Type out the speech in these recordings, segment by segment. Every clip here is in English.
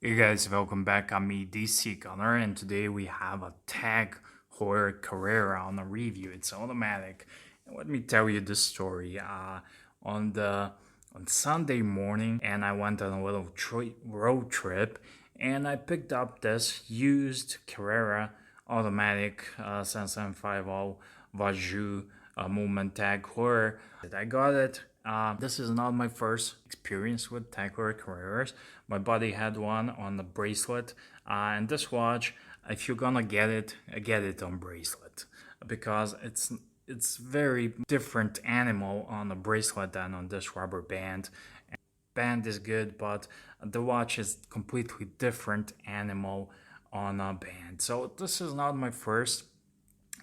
Hey guys, welcome back. I'm me, edcgunner, and today we have a Tag Heuer Carrera on a review. It's automatic. And let me tell you the story. On Sunday morning, and I went on a little road trip, and I picked up this used Carrera automatic 7750 Vaju movement Tag Heuer. I got it. This is not my first experience with Tag Heuer Carreras. My buddy had one on the bracelet, and this watch, if you're gonna get it on bracelet because it's very different animal on the bracelet than on this rubber band. Band is good, but the watch is completely different animal on a band. So this is not my first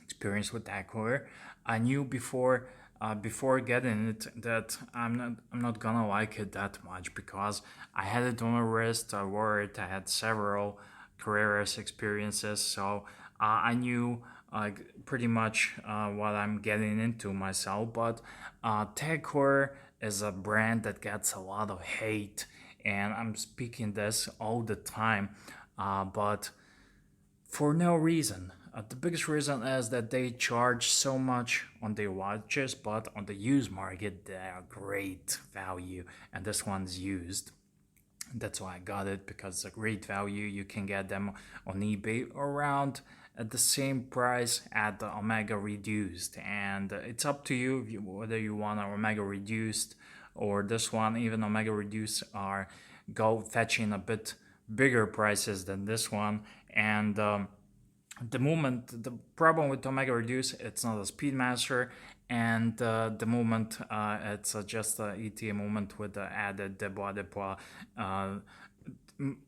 experience with Tag Heuer. I knew before getting it that I'm not gonna like it that much because I had it on my wrist. I wore it. I had several Carreras experiences, so I knew pretty much what I'm getting into myself. But Tag Heuer is a brand that gets a lot of hate, and I'm speaking this all the time, but for no reason. The biggest reason is that they charge so much on their watches, but on the used market, they are great value, and this one's used. That's why I got it, because it's a great value. You can get them on eBay around at the same price at the Omega Reduced, and it's up to you, whether you want an Omega Reduced or this one. Even Omega Reduced are fetching a bit bigger prices than this one, and the problem with Omega Reduce, it's not a Speedmaster, and the movement, it's just a ETA movement with the added Debois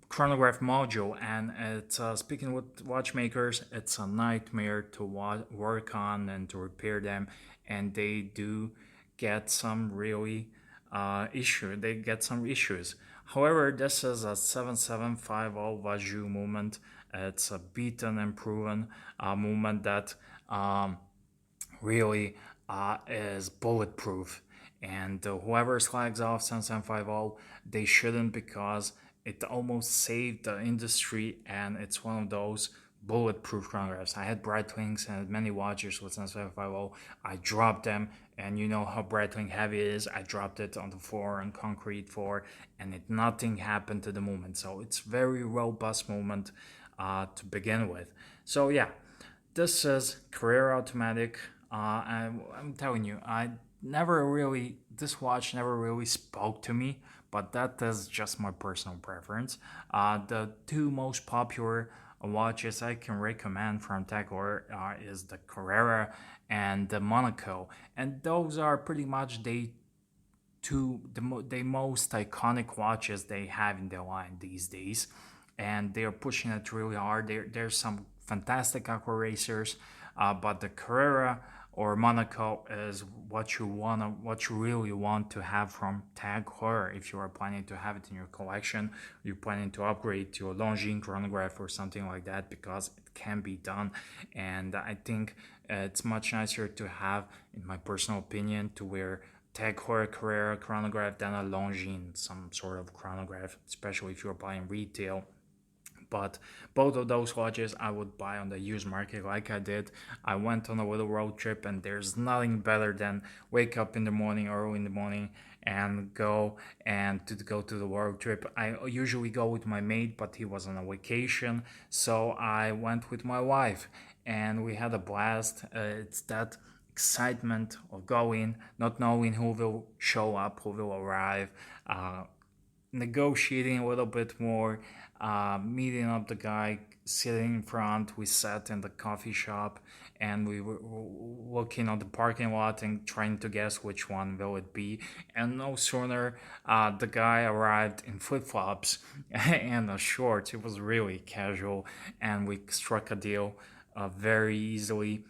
chronograph module, and it's speaking with watchmakers, it's a nightmare to work on and to repair them, and they do get some really They get some issues. However, this is a 7750 Vaju movement. It's a beaten and proven movement that really is bulletproof. And whoever slags off 7750, they shouldn't, because it almost saved the industry, and it's one of those bulletproof chronographs. I had Breitlings and many watches with 7750. I dropped them, and you know how Breitling heavy it is. I dropped it on the floor, on concrete floor, and nothing happened to the movement. So it's very robust movement to begin with. So yeah, this is Carrera Automatic. I'm telling you, this watch never really spoke to me, but that is just my personal preference. The two most popular watches I can recommend from Tag Heuer is the Carrera and the Monaco, and those are pretty much the most iconic watches they have in their line these days, and they are pushing it really hard. There's some fantastic aqua racers, but the Carrera or Monaco is what you really want to have from Tag Heuer. If you are planning to have it in your collection, you're planning to upgrade to a Longines chronograph or something like that, because it can be done. And I think it's much nicer to have, in my personal opinion, to wear Tag Heuer Carrera chronograph than a Longines, some sort of chronograph, especially if you're buying retail. But both of those watches I would buy on the used market, like I did. I went on a little road trip, and there's nothing better than wake up in the morning, early in the morning, and go to the road trip. I usually go with my mate, but he was on a vacation, so I went with my wife, and we had a blast. It's that excitement of going, not knowing who will show up, who will arrive, negotiating a little bit more, meeting up the guy sitting in front. We sat in the coffee shop, and we were looking at the parking lot and trying to guess which one will it be. And no sooner the guy arrived in flip-flops and a shorts. It was really casual, and we struck a deal very easily.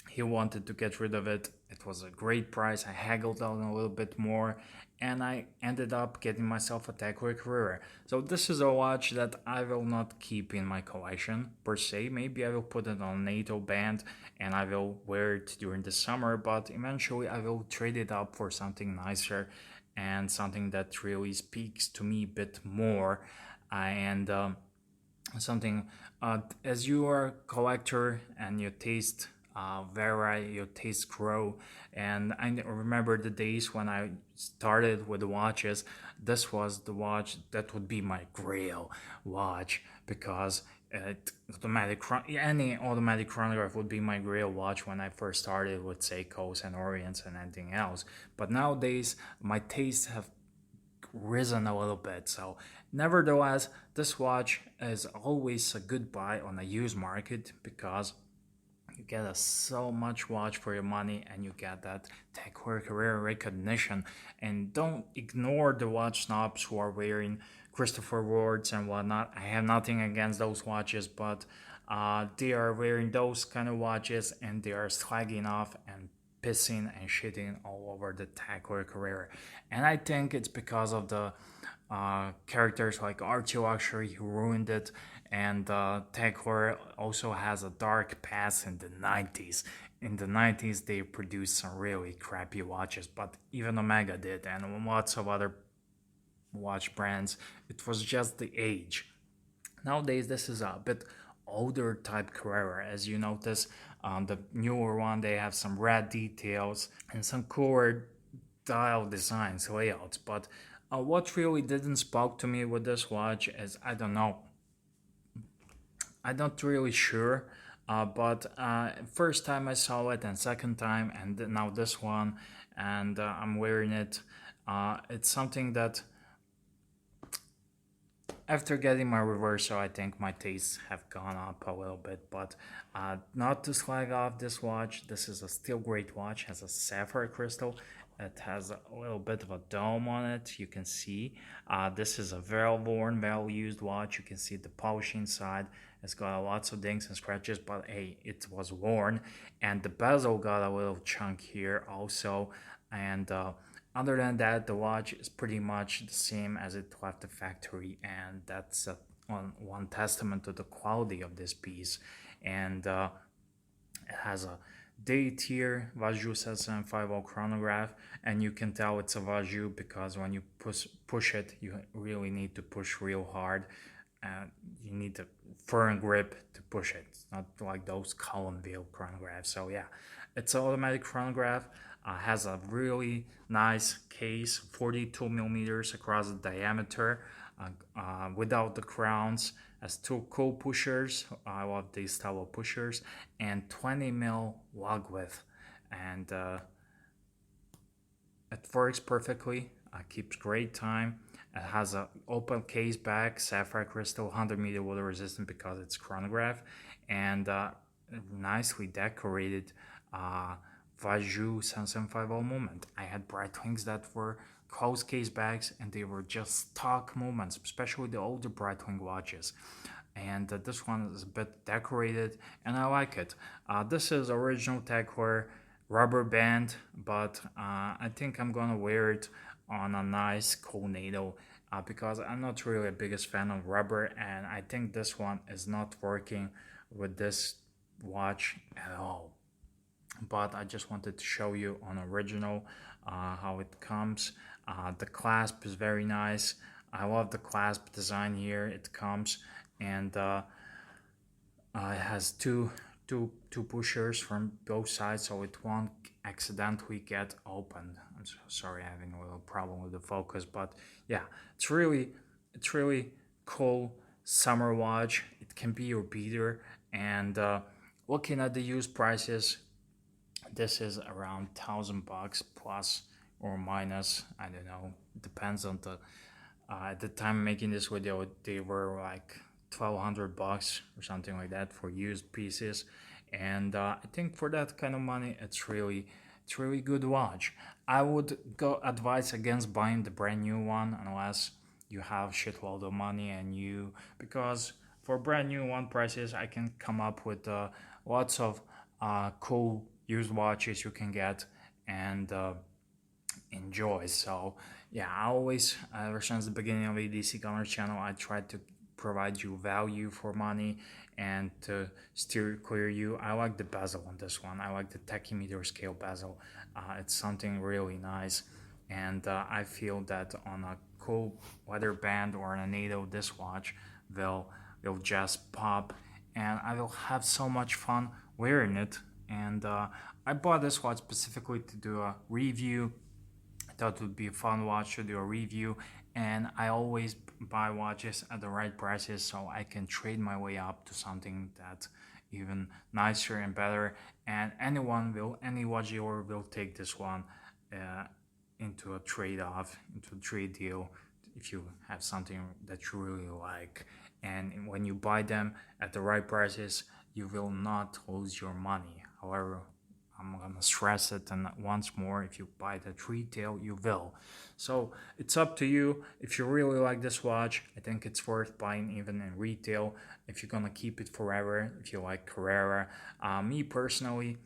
He wanted to get rid of it. It was a great price. I haggled out a little bit more, and I ended up getting myself a Tag Heuer Carrera. So this is a watch that I will not keep in my collection per se. Maybe I will put it on a NATO band and I will wear it during the summer, but eventually I will trade it up for something nicer and something that really speaks to me a bit more. and something as you are a collector and your taste vary, your taste grow. And I remember the days when I started with the watches. This was the watch that would be my grail watch, because any automatic chronograph would be my grail watch when I first started with Seikos and Orients and anything else. But nowadays my tastes have risen a little bit. So, nevertheless, this watch is always a good buy on a used market, because you get a so much watch for your money, and you get that Tag Heuer Carrera recognition. And don't ignore the watch snobs who are wearing Christopher Wards and whatnot. I have nothing against those watches, but they are wearing those kind of watches and they are slagging off and pissing and shitting all over the Tag Heuer Carrera. And I think it's because of the characters like Archie Luxury who ruined it, and Tag Heuer also has a dark past in the 90s. In the 90s, they produced some really crappy watches, but even Omega did, and lots of other watch brands. It was just the age. Nowadays, this is a bit older type Carrera. As you notice, the newer one, they have some red details and some cooler dial designs, layouts. But what really didn't spoke to me with this watch is, I don't know, I'm not really sure. But first time I saw it, and second time, and now this one, and I'm wearing it. It's something that after getting my reversal, I think my tastes have gone up a little bit. But not to slag off this watch, this is a still great watch. It has a sapphire crystal. It has a little bit of a dome on it. You can see this is a well worn, well used watch. You can see the polish inside. It's got lots of dings and scratches, but hey, it was worn. And the bezel got a little chunk here also. And other than that, the watch is pretty much the same as it left the factory, and that's one testament to the quality of this piece. And it has a date here, Vaju 7750 chronograph, and you can tell it's a Vaju because when you push it, you really need to push real hard. You need a firm grip to push it. It's not like those column wheel chronographs. So yeah, it's an automatic chronograph. Has a really nice case, 42 millimeters across the diameter, without the crowns. Has two cool pushers. I love these style of pushers, and 20 mil lug width, and it works perfectly. Keeps great time. It has an open case back, sapphire crystal, 100-meter water resistant because it's chronograph, and nicely decorated Vaju 7750 movement. I had Breitwings that were closed case bags, and they were just stock movements, especially the older Breitwing watches. And this one is a bit decorated, and I like it. This is original Tag Heuer rubber band, but I think I'm gonna wear it on a nice cool needle, because I'm not really a biggest fan of rubber, and I think this one is not working with this watch at all. But I just wanted to show you on original how it comes. The clasp is very nice. I love the clasp design here. It comes, and it has two pushers from both sides, so it won't accidentally get opened. I'm so sorry, I'm having a little problem with the focus, but yeah, it's really cool summer watch. It can be your beater, and looking at the used prices, this is around $1,000 plus or minus. I don't know. It depends on the. At the time making this video, they were like $1,200 or something like that for used pieces, and I think for that kind of money, it's really good watch. I would go advise against buying the brand new one unless you have shitload of money, and because for brand new one prices, I can come up with lots of cool used watches you can get and enjoy. So yeah, I always, ever since the beginning of edcgunner channel, I tried to provide you value for money and to steer clear you. I like the bezel on this one. I like the tachymeter scale bezel. It's something really nice, and I feel that on a cool leather band or a NATO dishwatch will just pop, and I will have so much fun wearing it. And I bought this watch specifically to do a review. I thought it would be a fun watch to do a review, and I always buy watches at the right prices so I can trade my way up to something that's even nicer and better. And any watch dealer will take this one into a trade-off, into a trade deal, if you have something that you really like. And when you buy them at the right prices, you will not lose your money. However, I'm gonna stress it and once more, if you buy it at retail, you will. So it's up to you. If you really like this watch, I think it's worth buying even in retail if you're gonna keep it forever, if you like Carrera. Me personally,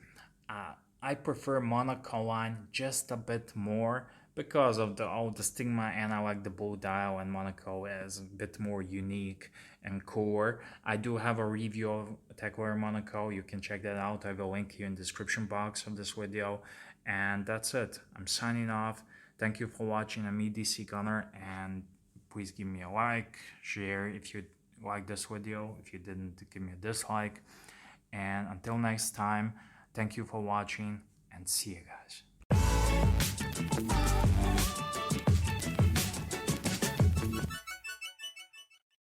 I prefer Monaco line just a bit more because of all the stigma, and I like the bull dial, and Monaco is a bit more unique and cooler. I do have a review of Tag Heuer Monaco. You can check that out. I have a link here in the description box of this video. And that's it. I'm signing off. Thank you for watching. I'm edcgunner, and please give me a like, share if you like this video. If you didn't, give me a dislike. And until next time, thank you for watching, and see you guys.